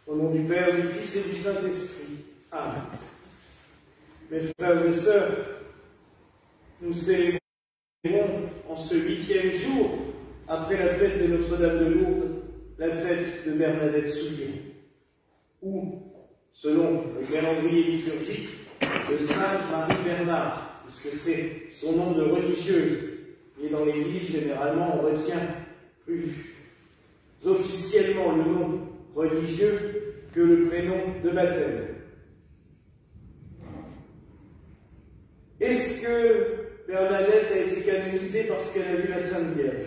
Au nom du Père, du Fils et du Saint-Esprit. Amen. Mes frères et sœurs, nous célébrons en ce 8e jour, après la fête de Notre-Dame de Lourdes, la fête de Bernadette Soulier, ou, selon le calendrier liturgique, de Sainte Marie Bernard, puisque c'est son nom de religieuse. Et dans l'Église, généralement, on retient plus officiellement le nom religieux que le prénom de baptême. Est-ce que Bernadette a été canonisée parce qu'elle a vu la Sainte Vierge?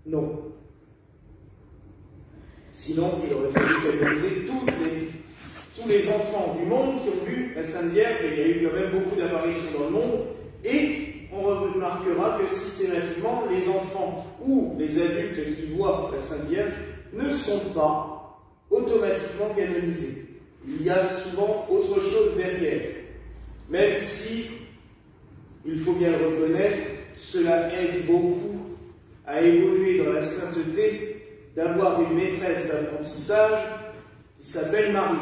Non. Sinon, il aurait fallu canoniser tous les enfants du monde qui ont vu la Sainte Vierge, et il y a eu quand même beaucoup d'apparitions dans le monde, et on remarquera que systématiquement, les enfants ou les adultes qui voient la Sainte Vierge ne sont pas automatiquement canonisés. Il y a souvent autre chose derrière. Même si, il faut bien le reconnaître, cela aide beaucoup à évoluer dans la sainteté, d'avoir une maîtresse d'apprentissage qui s'appelle Marie.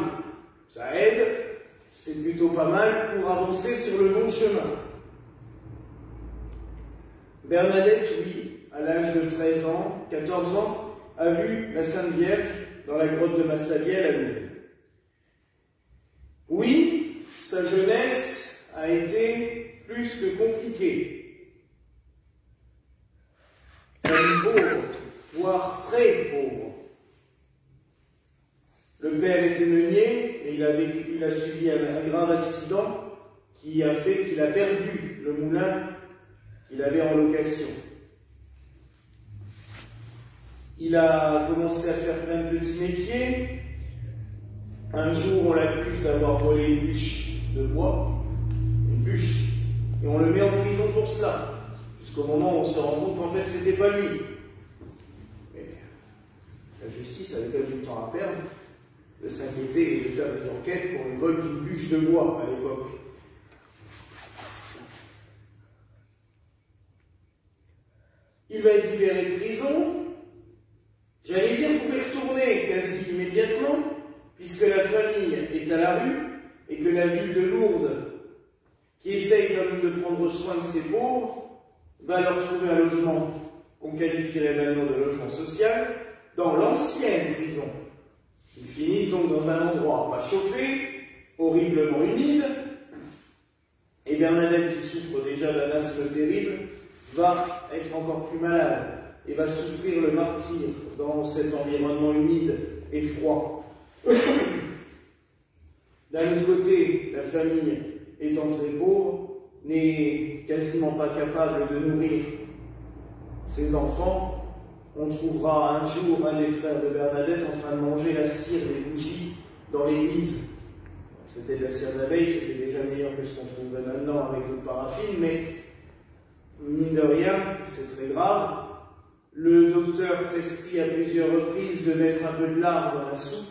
Ça aide, c'est plutôt pas mal pour avancer sur le bon chemin. Bernadette, oui, à l'âge de 13 ans, 14 ans, a vu la Sainte Vierge dans la grotte de Massabielle à Lourdes. Oui, sa jeunesse a été plus que compliquée. Famille pauvre, voire très pauvre. Le père était meunier et il a subi un grave accident qui a fait qu'il a perdu le moulin qu'il avait en location. Il a commencé à faire plein de petits métiers. Un jour, on l'accuse d'avoir volé une bûche de bois, et on le met en prison pour cela, jusqu'au moment où on se rend compte qu'en fait, c'était pas lui. Mais la justice avait quand même du temps à perdre de s'inquiéter et de faire des enquêtes pour le vol d'une bûche de bois à l'époque. Il va être libéré de prison. J'allais dire pour y retourner quasi immédiatement, puisque la famille est à la rue et que la ville de Lourdes, qui essaye quand même de prendre soin de ses pauvres, va leur trouver un logement qu'on qualifierait maintenant de logement social dans l'ancienne prison. Ils finissent donc dans un endroit pas chauffé, horriblement humide, et Bernadette, qui souffre déjà d'un asthme terrible, va être encore plus malade et va souffrir le martyre dans cet environnement humide et froid. D'un autre côté, la famille, étant très pauvre, n'est quasiment pas capable de nourrir ses enfants. On trouvera un jour un des frères de Bernadette en train de manger la cire des bougies dans l'église. C'était de la cire d'abeille, c'était déjà meilleur que ce qu'on trouverait maintenant avec le paraffine, mais mine de rien, c'est très grave. Le docteur prescrit à plusieurs reprises de mettre un peu de lard dans la soupe,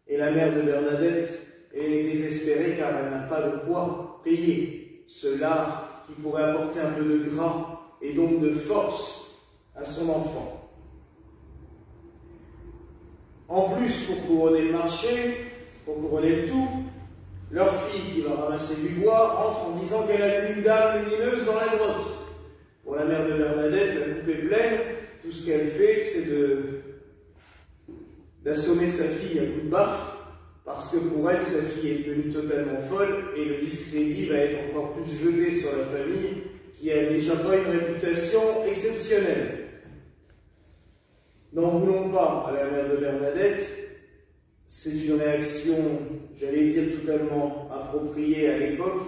et la mère de Bernadette est désespérée car elle n'a pas de quoi payer ce lard qui pourrait apporter un peu de gras et donc de force à son enfant. En plus, pour couronner le marché, pour couronner le tout, leur fille qui va ramasser du bois rentre en disant qu'elle a vu une dame lumineuse dans la grotte. Pour la mère de Bernadette, la coupe est pleine, tout ce qu'elle fait, c'est d'assommer sa fille à coups de baffe, parce que pour elle, sa fille est devenue totalement folle, et le discrédit va être encore plus jeté sur la famille, qui a déjà pas une réputation exceptionnelle. N'en voulons pas à la mère de Bernadette, c'est une réaction, j'allais dire, totalement appropriée à l'époque.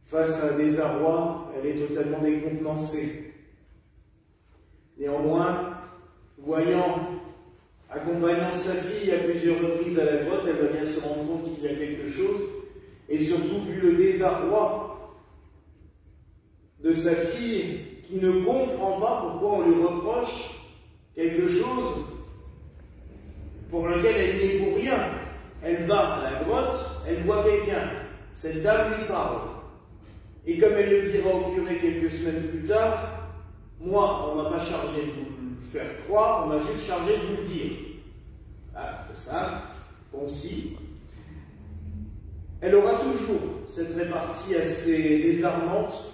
Face à un désarroi, elle est totalement décontenancée. Néanmoins, accompagnant sa fille à plusieurs reprises à la grotte, elle va bien se rendre compte qu'il y a quelque chose, et surtout vu le désarroi de sa fille qui ne comprend pas pourquoi on lui reproche quelque chose pour lequel elle n'y est pour rien. Elle va à la grotte, elle voit quelqu'un, cette dame lui parle. Et comme elle le dira au curé quelques semaines plus tard, moi, on ne m'a pas chargé de vous le faire croire, on m'a juste chargé de vous le dire. Ah, c'est simple, concis. Elle aura toujours cette répartie assez désarmante.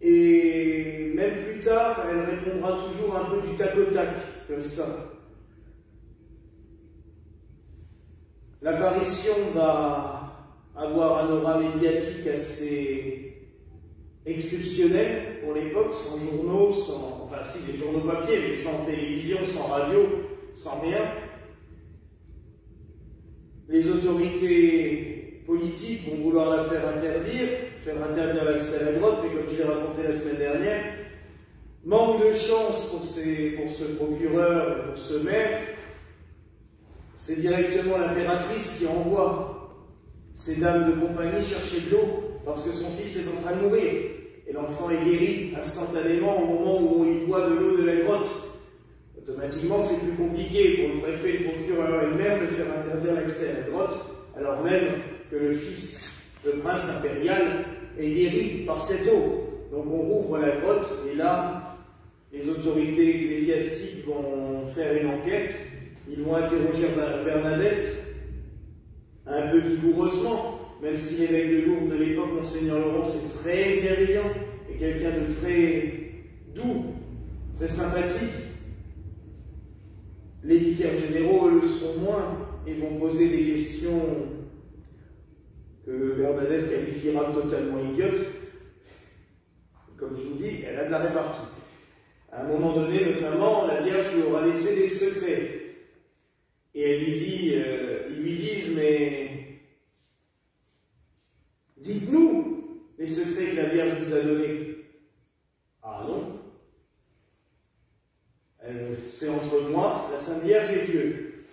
Et même plus tard, elle répondra toujours un peu du tac au tac, comme ça. L'apparition va avoir un aura médiatique assez exceptionnel pour l'époque, sans journaux, sans... Enfin si, des journaux papier, mais sans télévision, sans radio, sans rien. Les autorités politiques vont vouloir la faire interdire l'accès à la grotte, mais comme je l'ai raconté la semaine dernière, manque de chance pour ce procureur et pour ce maire, c'est directement l'impératrice qui envoie ces dames de compagnie chercher de l'eau parce que son fils est en train de mourir. Et l'enfant est guéri instantanément au moment où il boit de l'eau de la grotte. Automatiquement, c'est plus compliqué pour le préfet, le procureur et le maire de faire interdire l'accès à la grotte, alors même que le fils, le prince impérial, est guéri par cette eau. Donc on rouvre la grotte et là, les autorités ecclésiastiques vont faire une enquête. Ils vont interroger Bernadette un peu vigoureusement, même si l'évêque de Lourdes de l'époque, Monseigneur Laurent, c'est très bienveillant et quelqu'un de très doux, très sympathique. Les vicaires généraux le seront moins et vont poser des questions que Bernadette qualifiera de totalement idiotes. Comme je vous dis, elle a de la répartie. À un moment donné, notamment, la Vierge lui aura laissé des secrets. Et elle lui dit, ils lui disent, mais dites-nous les secrets que la Vierge vous a donnés. Ah non. C'est entre moi, la Sainte Vierge et Dieu.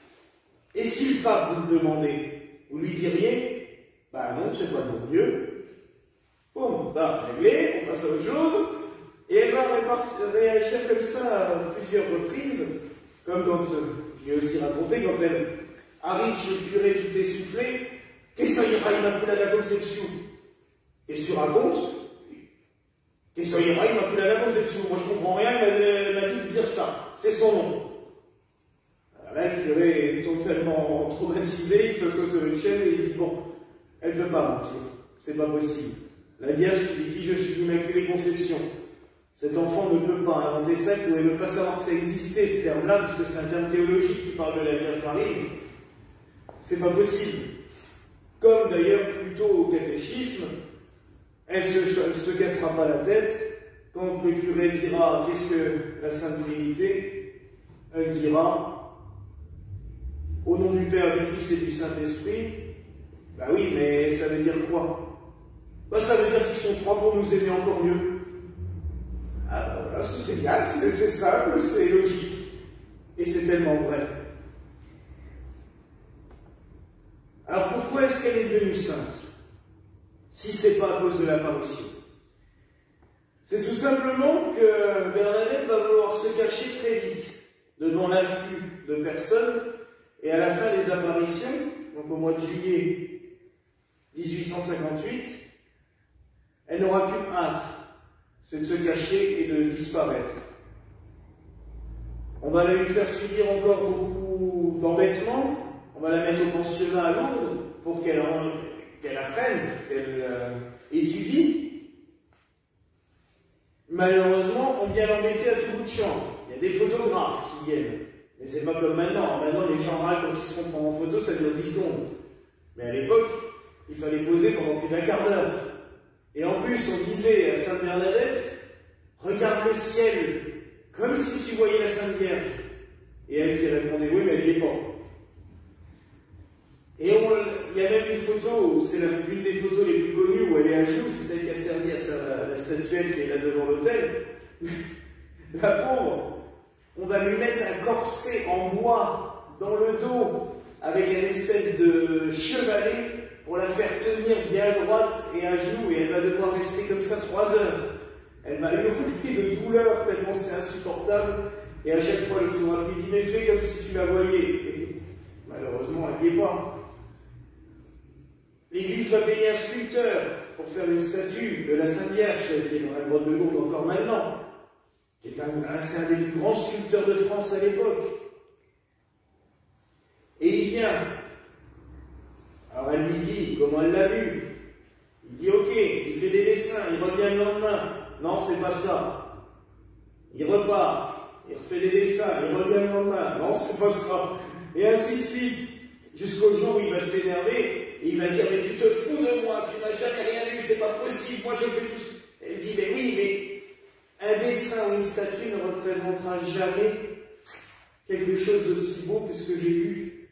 Et si le pape vous le demandez, vous lui diriez, bah non, c'est pas mon Dieu. Bon, bah, réglé, on passe à autre chose. Et elle va réagir comme ça à plusieurs reprises, comme quand, je l'ai aussi raconté, quand elle arrive chez le curé tout essoufflé, qu'est-ce que ça ira, il m'a pris la conception. Qu'est-ce que tu racontes? Qu'est-ce que ça ira, il m'a pris la conception. Moi je comprends rien, il m'a dit de dire ça. C'est son nom. Alors là, le curé est totalement traumatisé, il s'assoit sur une chaise et il dit, bon, elle ne peut pas mentir, c'est pas possible. La Vierge lui dit, je suis l'Immaculée Conception. Cet enfant ne peut pas inventer ça, il ne pouvait même pas savoir que ça existait, ce terme-là, puisque c'est un terme théologique qui parle de la Vierge Marie. C'est pas possible. Comme d'ailleurs, plutôt au catéchisme, elle ne se cassera pas la tête. Quand le curé dira qu'est-ce que la Sainte Trinité, elle dira au nom du Père, du Fils et du Saint-Esprit. Bah oui, mais ça veut dire quoi? Bah ça veut dire qu'ils sont trois pour nous aimer encore mieux. Ah, voilà, c'est génial, c'est simple, c'est logique. Et c'est tellement vrai. Alors pourquoi est-ce qu'elle est devenue sainte? Si ce n'est pas à cause de l'apparition. C'est tout simplement que Bernadette va vouloir se cacher très vite devant l'afflux de personnes. Et à la fin des apparitions, donc au mois de juillet 1858, elle n'aura qu'une hâte. C'est de se cacher et de disparaître. On va lui faire subir encore beaucoup d'embêtements. On va la mettre au pensionnat à Lourdes pour qu'elle apprenne, qu'elle étudie. Malheureusement, on vient l'embêter à tout bout de champ. Il y a des photographes qui viennent. Mais c'est pas comme maintenant. Maintenant, les gens râlent quand ils se font prendre en photo, ça dure 10 secondes. Mais à l'époque, il fallait poser pendant plus d'un quart d'heure. Et en plus, on disait à Sainte Bernadette, regarde le ciel, comme si tu voyais la Sainte Vierge. Et elle qui répondait, oui, mais elle n'y est pas. Et il y a même une photo, c'est l'une des photos les plus connues, où elle est à genoux, c'est celle qui a servi à faire la statuette qui est là devant l'autel. La pauvre, on va lui mettre un corset en bois dans le dos, avec une espèce de chevalet, pour la faire tenir bien droite et à genoux, et elle va devoir rester comme ça 3 heures. Elle va hurler de douleur tellement c'est insupportable, et à chaque fois le photographe lui dit, mais fais comme si tu la voyais. Et malheureusement, elle n'y est pas. L'Église va payer un sculpteur pour faire une statue de la Sainte Vierge, qui est dans la grotte de Lourdes encore maintenant, c'est un des plus grands sculpteurs de France à l'époque. Et il vient. Alors elle lui dit comment elle l'a vu. Il dit ok, il fait des dessins, il revient le lendemain. Non, c'est pas ça. Il repart, il refait des dessins, il revient le lendemain. Non, c'est pas ça. Et ainsi de suite. Jusqu'au jour où il va s'énerver et il va dire mais tu te fous de moi, tu n'as jamais rien vu, c'est pas possible, moi je fais tout. Elle dit mais oui, mais un dessin ou une statue ne représentera jamais quelque chose d'aussi beau que ce que j'ai vu.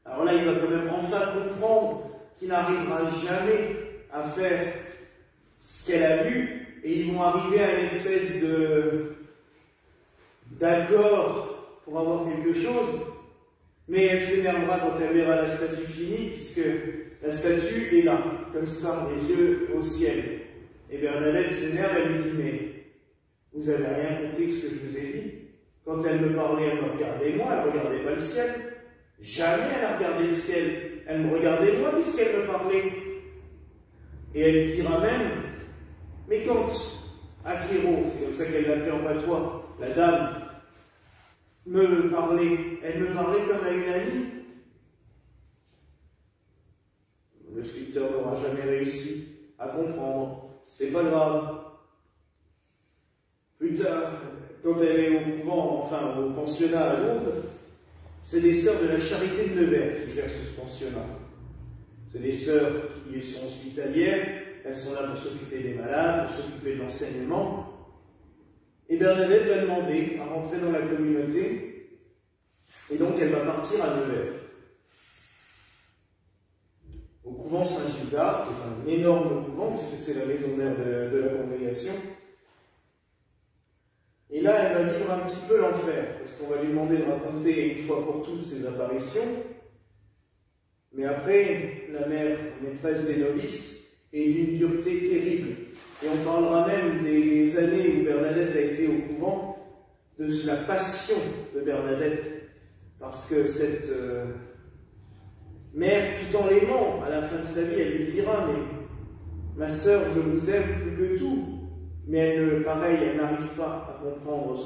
Alors là, il va quand même enfin comprendre qu'il n'arrivera jamais à faire ce qu'elle a vu, et ils vont arriver à une espèce d'accord pour avoir quelque chose, mais elle s'énervera quand elle verra la statue finie, puisque la statue est là, comme ça, les yeux au ciel. Et Bernadette s'énerve, elle lui dit mais vous avez rien compris de ce que je vous ai dit. Quand elle me parlait, elle me regardait moi, elle ne regardait pas le ciel. Jamais elle a regardé le ciel. Elle me regardait moi puisqu'elle me parlait. Et elle dira même, mais quand Akiro, c'est comme ça qu'elle l'appelait en patois, la dame, me parlait, elle me parlait comme à une amie. Le sculpteur n'aura jamais réussi à comprendre. C'est pas grave. Plus tard, quand elle est au couvent, enfin au pensionnat à Lourdes, c'est des sœurs de la Charité de Nevers qui gèrent ce pensionnat. C'est des sœurs qui sont hospitalières, elles sont là pour s'occuper des malades, pour s'occuper de l'enseignement. Et Bernadette va demander à rentrer dans la communauté, et donc elle va partir à Nevers. Au couvent Saint-Gildas, qui est un énorme couvent, puisque c'est la maison mère de la congrégation. Et là, elle va vivre un petit peu l'enfer, parce qu'on va lui demander de raconter une fois pour toutes ses apparitions. Mais après, la mère, maîtresse des novices, est d'une dureté terrible. Et on parlera même des années où Bernadette a été au couvent, de la passion de Bernadette. Parce que cette mère, tout en l'aimant, à la fin de sa vie, elle lui dira « Mais ma sœur, je vous aime plus que tout. » Mais elle n'arrive pas à comprendre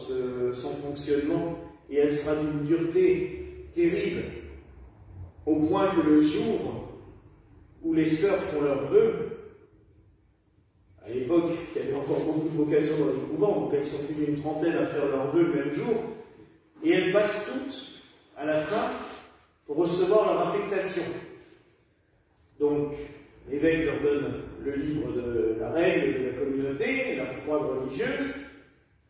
son fonctionnement et elle sera d'une dureté terrible, au point que le jour où les sœurs font leurs vœux, à l'époque, il y avait encore beaucoup de vocations dans les couvents, donc elles sont plus d'une trentaine à faire leurs vœux le même jour, et elles passent toutes, à la fin, pour recevoir leur affectation. Donc, l'évêque leur donne le livre de la règle de la communauté, la foi religieuse,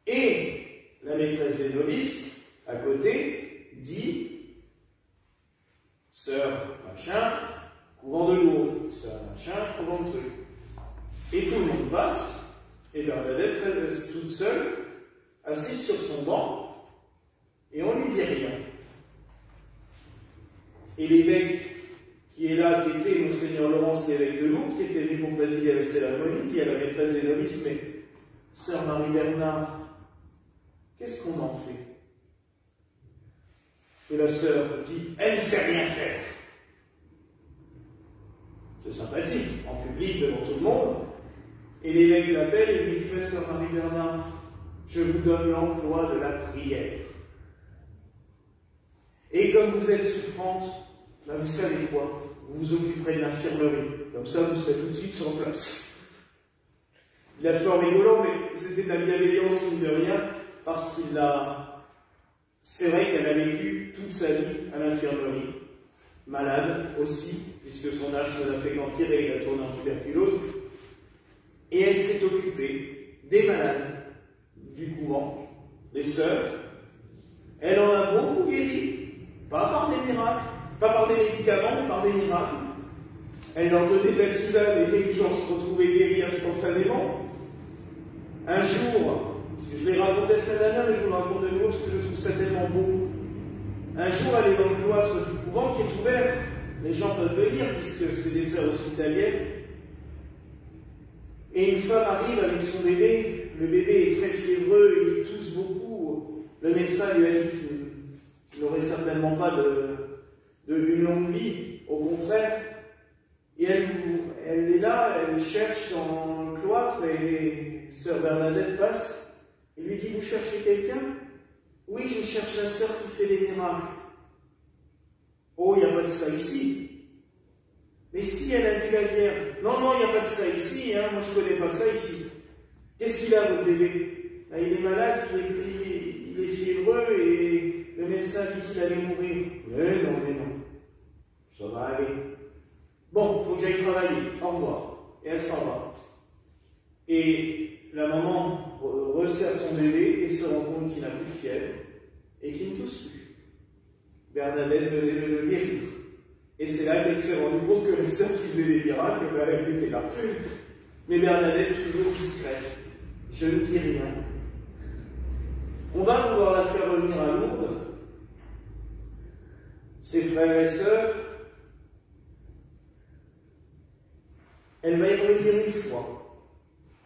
et la maîtresse des novices, à côté, dit « Sœur machin, couvent de Lourdes, sœur machin, couvent de truc. » Et tout le monde passe, et Bernadette reste toute seule, assise sur son banc, et on ne lui dit rien. Et l'évêque qui est là, qui était Monseigneur Laurence, l'évêque de Lourdes, qui était venu pour présider la cérémonie, dit à la maîtresse des novices, mais sœur Marie-Bernard, qu'est-ce qu'on en fait? Et la sœur dit, elle ne sait rien faire. C'est sympathique, en public, devant tout le monde. Et l'évêque l'appelle et lui dit, mais sœur Marie-Bernard, je vous donne l'emploi de la prière. Et comme vous êtes souffrante, ben vous savez quoi? Vous vous occuperez de l'infirmerie. Comme ça, vous serez tout de suite sur place. Il a fait en rigolant, mais c'était de la bienveillance, mine de rien, parce qu'il a... C'est vrai qu'elle a vécu toute sa vie à l'infirmerie. Malade aussi, puisque son asthme n'a fait qu'empirer, il a tourné en tuberculose. Et elle s'est occupée des malades du couvent, des sœurs. Elle en a beaucoup guéri, pas par des miracles, pas par des médicaments, mais par des miracles. Elle leur donnait de la tisane et les gens se retrouvaient guéris instantanément. Un jour, parce que je l'ai raconté la semaine dernière, mais je vous le raconte de nouveau parce que je trouve ça tellement beau. Un jour, elle est dans le cloître du couvent qui est ouvert. Les gens peuvent venir puisque c'est des sœurs hospitalières. Et une femme arrive avec son bébé. Le bébé est très fiévreux, il tousse beaucoup. Le médecin lui a dit qu'il n'aurait certainement pas une longue vie, au contraire. Et elle est là, elle cherche dans le cloître et sœur Bernadette passe et lui dit, vous cherchez quelqu'un? Oui, je cherche la sœur qui fait des miracles. Oh, il n'y a pas de ça ici. Mais si, elle a vu la guerre. Non, non, il n'y a pas de ça ici, hein. Moi je ne connais pas ça ici. Qu'est-ce qu'il a, votre bébé? Ah, il est malade, il est fiévreux et le médecin dit qu'il allait mourir. Mais non, ça va aller. Bon, il faut que j'aille travailler, au revoir. Et elle s'en va. Et la maman resserre son bébé et se rend compte qu'il n'a plus de fièvre et qu'il ne tousse plus. Bernadette venait de le guérir. Et c'est là qu'elle s'est rendue compte que la sœur qui faisait des miracles, elle était là. Mais Bernadette, toujours discrète. Je ne dis rien. On va pouvoir la faire revenir à Lourdes. Ses frères et sœurs, elle va y revenir une fois,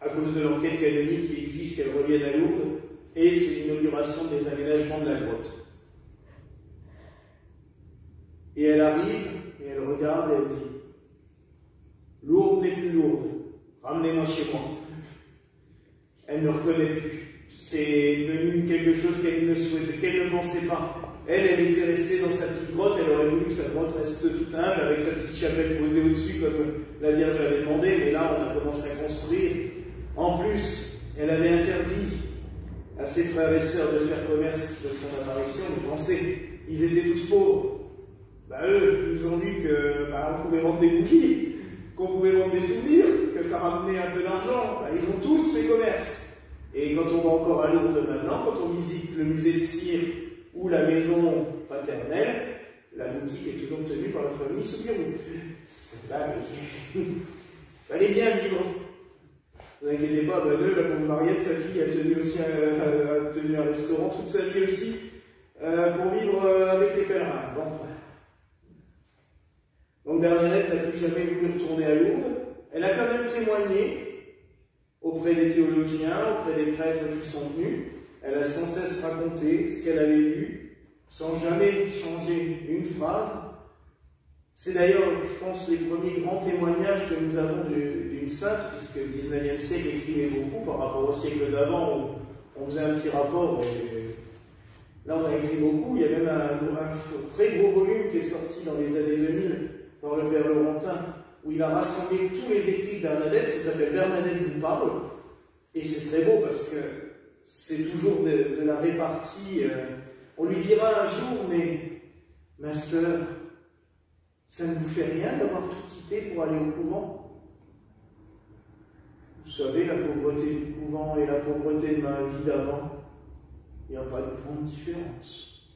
à cause de l'enquête canonique qui exige qu'elle revienne à Lourdes, et c'est l'inauguration des aménagements de la grotte. Et elle arrive, et elle regarde, et elle dit, Lourdes n'est plus Lourdes, ramenez-moi chez moi. Elle ne reconnaît plus. C'est devenu quelque chose qu'elle ne souhaitait, qu'elle ne pensait pas. Elle était restée dans sa petite grotte, elle aurait voulu que sa grotte reste toute humble, avec sa petite chapelle posée au-dessus, comme la Vierge avait demandé, mais là, on a commencé à construire. En plus, elle avait interdit à ses frères et sœurs de faire commerce de son apparition, de penser. Ils étaient tous pauvres. Eux, ils ont vu qu'on pouvait vendre des bougies, qu'on pouvait vendre des souvenirs, que ça ramenait un peu d'argent. Ils ont tous fait commerce. Et quand on va encore à Lourdes maintenant, quand on visite le musée de Cire ou la maison paternelle, la boutique est toujours tenue par la famille Soubirous. Là, il fallait bien vivre. Ne vous inquiétez pas, la pauvre Mariette, sa fille, a tenu aussi un restaurant toute sa vie aussi, pour vivre avec les pèlerins. Bon. Donc Bernadette n'a plus jamais voulu retourner à Lourdes. Elle a quand même témoigné auprès des théologiens, auprès des prêtres qui sont venus. Elle a sans cesse raconté ce qu'elle avait vu, sans jamais changer une phrase. C'est d'ailleurs, je pense, les premiers grands témoignages que nous avons d'une sainte, puisque le 19e siècle écrivait beaucoup par rapport au siècle d'avant, où on faisait un petit rapport. Et là, on a écrit beaucoup. Il y a même un très gros volume qui est sorti dans les années 2000 par le Père Laurentin, où il a rassemblé tous les écrits de Bernadette. Ça s'appelle Bernadette vous parle. Et c'est très beau parce que c'est toujours de la répartie. On lui dira un jour, mais ma sœur, ça ne vous fait rien d'avoir tout quitté pour aller au couvent? Vous savez, la pauvreté du couvent et la pauvreté de ma vie d'avant, il n'y a pas de grande différence.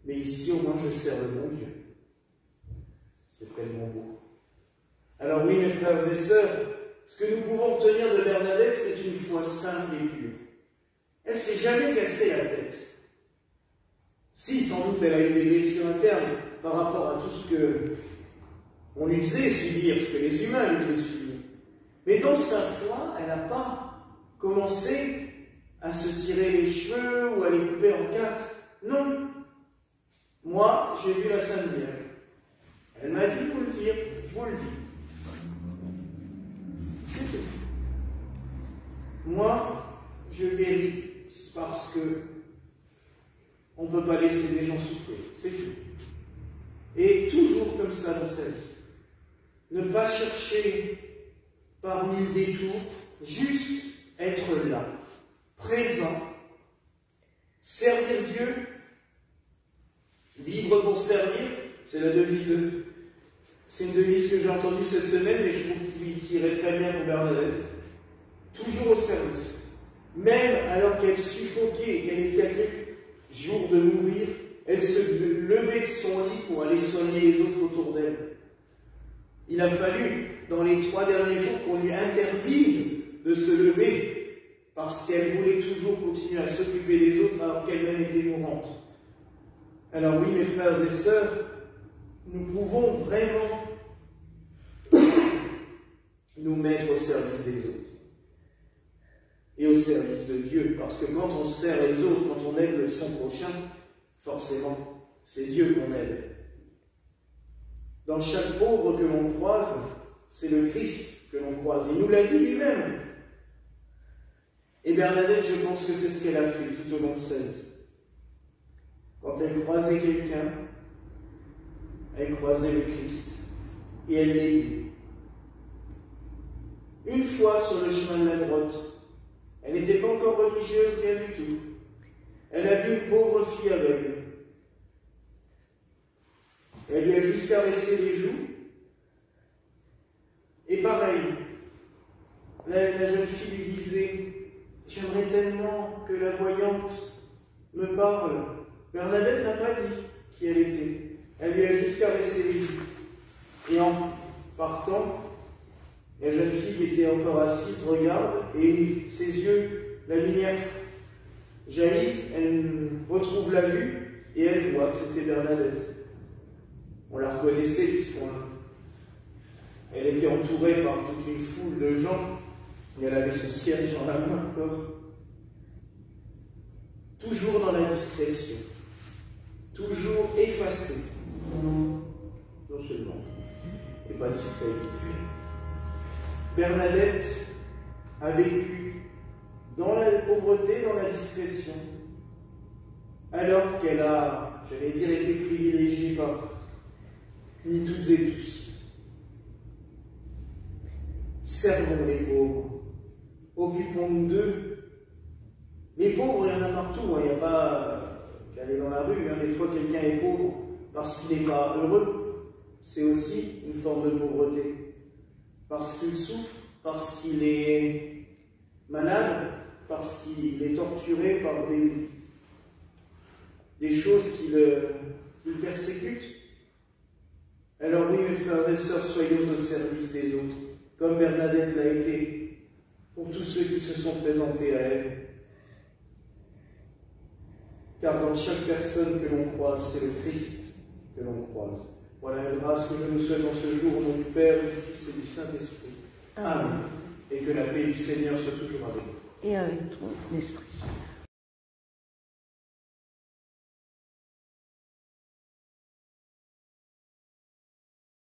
Mais ici, au moins, je sers le bon Dieu. C'est tellement beau. Alors oui, mes frères et sœurs, ce que nous pouvons retenir de Bernadette, c'est une foi simple et pure. Elle ne s'est jamais cassée la tête. Si, sans doute, elle a eu des blessures internes par rapport à tout ce qu'on lui faisait subir, ce que les humains lui faisaient subir. Mais dans sa foi, elle n'a pas commencé à se tirer les cheveux ou à les couper en quatre. Non. Moi, j'ai vu la Sainte Vierge. Elle m'a dit de vous le dire, je vous le dis. C'est tout. Moi, je guéris parce que on ne peut pas laisser les gens souffrir. C'est tout. Et toujours comme ça dans sa vie. Ne pas chercher par mille détours, juste être là, présent, servir Dieu, vivre pour servir, c'est la devise c'est une devise que j'ai entendue cette semaine, mais je trouve qu'il irait très bien pour Bernadette. Toujours au service. Même alors qu'elle suffoquait et qu'elle était à quelques jours de mourir, elle se levait de son lit pour aller soigner les autres autour d'elle. Il a fallu, dans les 3 derniers jours, qu'on lui interdise de se lever parce qu'elle voulait toujours continuer à s'occuper des autres alors qu'elle-même était mourante. Alors oui, mes frères et sœurs, nous pouvons vraiment nous mettre au service des autres et au service de Dieu, parce que quand on sert les autres, quand on aide son prochain, forcément, c'est Dieu qu'on aide. Dans chaque pauvre que l'on croise, c'est le Christ que l'on croise. Il nous l'a dit lui-même. Et Bernadette, je pense que c'est ce qu'elle a fait tout au long de sa vie. Quand elle croisait quelqu'un, elle croisait le Christ et elle l'aidait. Une fois sur le chemin de la grotte, elle n'était pas encore religieuse, rien du tout. Elle a vu une pauvre fille aveugle. Elle lui a juste caressé les joues. Et pareil, la jeune fille lui disait « J'aimerais tellement que la voyante me parle. » Bernadette n'a pas dit qui elle était. Elle lui a juste caressé les joues. Et en partant, la jeune fille qui était encore assise regarde et ses yeux, la lumière jaillit, elle retrouve la vue et elle voit que c'était Bernadette. On la reconnaissait puisqu'elle était entourée par toute une foule de gens et elle avait son cierge dans la main encore. Toujours dans la discrétion, toujours effacée, non seulement, et pas discret. Bernadette a vécu dans la pauvreté, dans la discrétion, alors qu'elle a, j'allais dire, été privilégiée par nous toutes et tous. Servons les pauvres, occupons-nous d'eux. Les pauvres, il y en a partout, il n'y a pas qu'aller dans la rue. Des fois, quelqu'un est pauvre parce qu'il n'est pas heureux. C'est aussi une forme de pauvreté. Parce qu'il souffre, parce qu'il est malade, parce qu'il est torturé par des choses qui le persécutent. Alors oui, mes frères et sœurs, soyons au service des autres, comme Bernadette l'a été, pour tous ceux qui se sont présentés à elle. Car dans chaque personne que l'on croise, c'est le Christ que l'on croise. Voilà la grâce que je nous souhaite en ce jour, au nom du Père, du Fils et du Saint-Esprit. Amen. Et que la paix du Seigneur soit toujours avec vous. Et avec ton esprit.